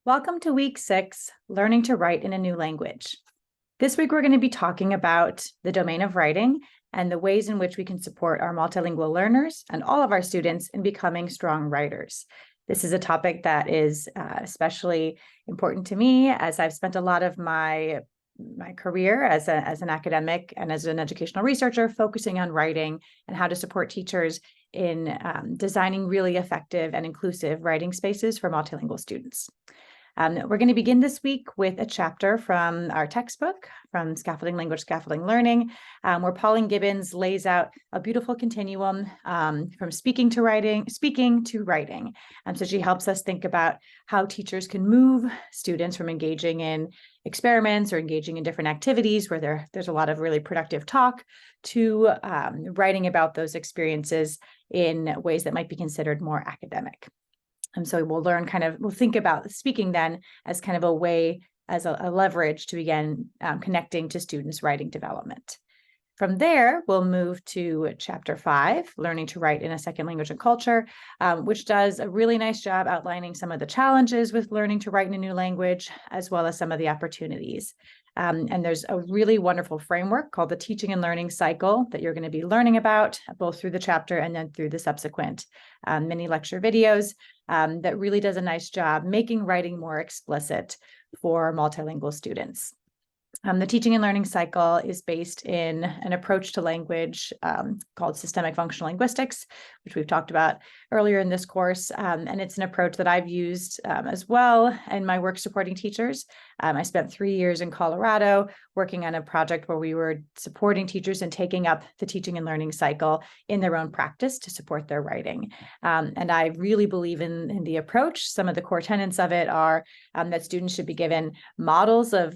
Welcome to week 6, Learning to Write in a New Language. This week, we're going to be talking about the domain of writing and the ways in which we can support our multilingual learners and all of our students in becoming strong writers. This is a topic that is especially important to me, as I've spent a lot of my career as an academic and as an educational researcher focusing on writing and how to support teachers in designing really effective and inclusive writing spaces for multilingual students. We're going to begin this week with a chapter from our textbook, from Scaffolding Language, Scaffolding Learning, where Pauline Gibbons lays out a beautiful continuum from speaking to writing. So she helps us think about how teachers can move students from engaging in experiments or engaging in different activities where there's a lot of really productive talk to writing about those experiences in ways that might be considered more academic. And so we'll think about speaking then as kind of a way, as a leverage to begin connecting to students' writing development. From there, we'll move to chapter 5, Learning to Write in a Second Language and Culture, which does a really nice job outlining some of the challenges with learning to write in a new language, as well as some of the opportunities. And there's a really wonderful framework called the Teaching and Learning Cycle that you're going to be learning about both through the chapter and then through the subsequent mini lecture videos that really does a nice job making writing more explicit for multilingual students. The Teaching and Learning Cycle is based in an approach to language called systemic functional linguistics, which we've talked about earlier in this course. And it's an approach that I've used as well in my work supporting teachers. I spent 3 years in Colorado working on a project where we were supporting teachers and taking up the Teaching and Learning Cycle in their own practice to support their writing. And I really believe in the approach. Some of the core tenets of it are that students should be given models of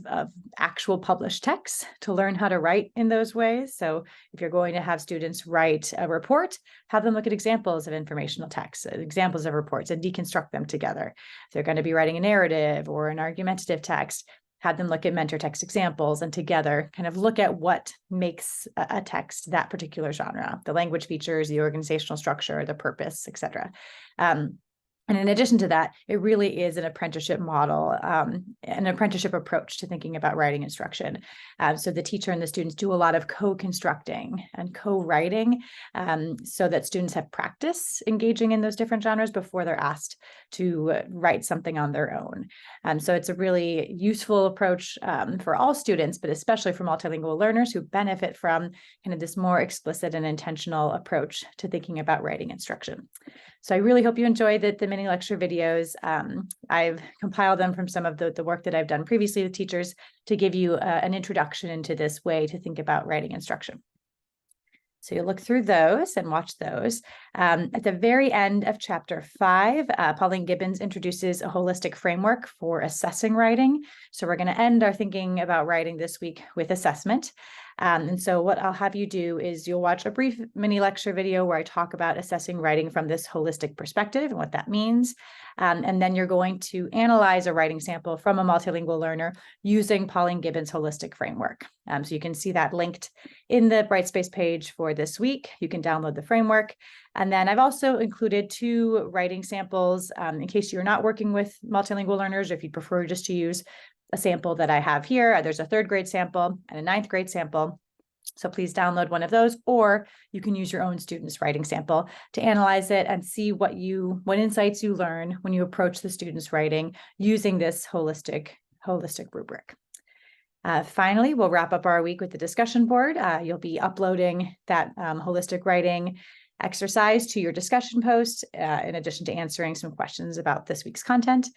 actual published texts to learn how to write in those ways. So if you're going to have students write a report, have them look at examples of informational texts, examples of reports, and deconstruct them together. If they're going to be writing a narrative or an argumentative text, have them look at mentor text examples and together kind of look at what makes a text that particular genre, the language features, the organizational structure, the purpose, etc. And in addition to that, it really is an apprenticeship model, an apprenticeship approach to thinking about writing instruction. So the teacher and the students do a lot of co-constructing and co-writing so that students have practice engaging in those different genres before they're asked to write something on their own. So it's a really useful approach for all students, but especially for multilingual learners who benefit from kind of this more explicit and intentional approach to thinking about writing instruction. So I really hope you enjoyed the mini lecture videos. I've compiled them from some of the work that I've done previously with teachers to give you an introduction into this way to think about writing instruction. So you'll look through those and watch those. At the very end of chapter 5, Pauline Gibbons introduces a holistic framework for assessing writing. So we're going to end our thinking about writing this week with assessment. And so what I'll have you do is you'll watch a brief mini lecture video where I talk about assessing writing from this holistic perspective and what that means. And then you're going to analyze a writing sample from a multilingual learner using Pauline Gibbons' holistic framework. So you can see that linked in the Brightspace page for this week. You can download the framework. And then I've also included 2 writing samples in case you're not working with multilingual learners, or if you prefer just to use a sample that I have here. There's a 3rd grade sample and a 9th grade sample. So please download one of those, or you can use your own student's writing sample to analyze it and see what insights you learn when you approach the student's writing using this holistic rubric. Finally, we'll wrap up our week with the discussion board. You'll be uploading that holistic writing exercise to your discussion post, in addition to answering some questions about this week's content.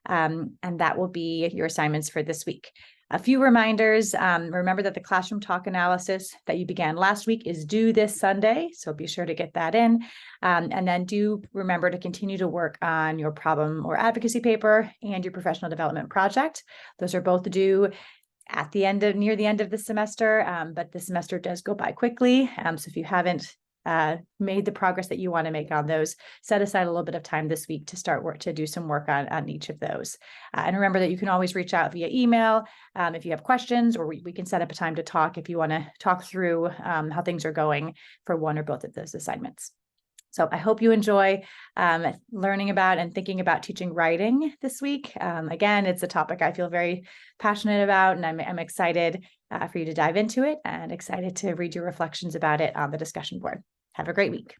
And that will be your assignments for this week. A few reminders. Remember that the classroom talk analysis that you began last week is due this Sunday, so be sure to get that in. And then do remember to continue to work on your problem or advocacy paper and your professional development project. Those are both due at near the end of the semester, but the semester does go by quickly. So if you haven't made the progress that you want to make on those, set aside a little bit of time this week to do some work on each of those. And remember that you can always reach out via email if you have questions, or we can set up a time to talk if you want to talk through how things are going for one or both of those assignments. So I hope you enjoy learning about and thinking about teaching writing this week. Again, it's a topic I feel very passionate about, and I'm excited for you to dive into it and excited to read your reflections about it on the discussion board. Have a great week.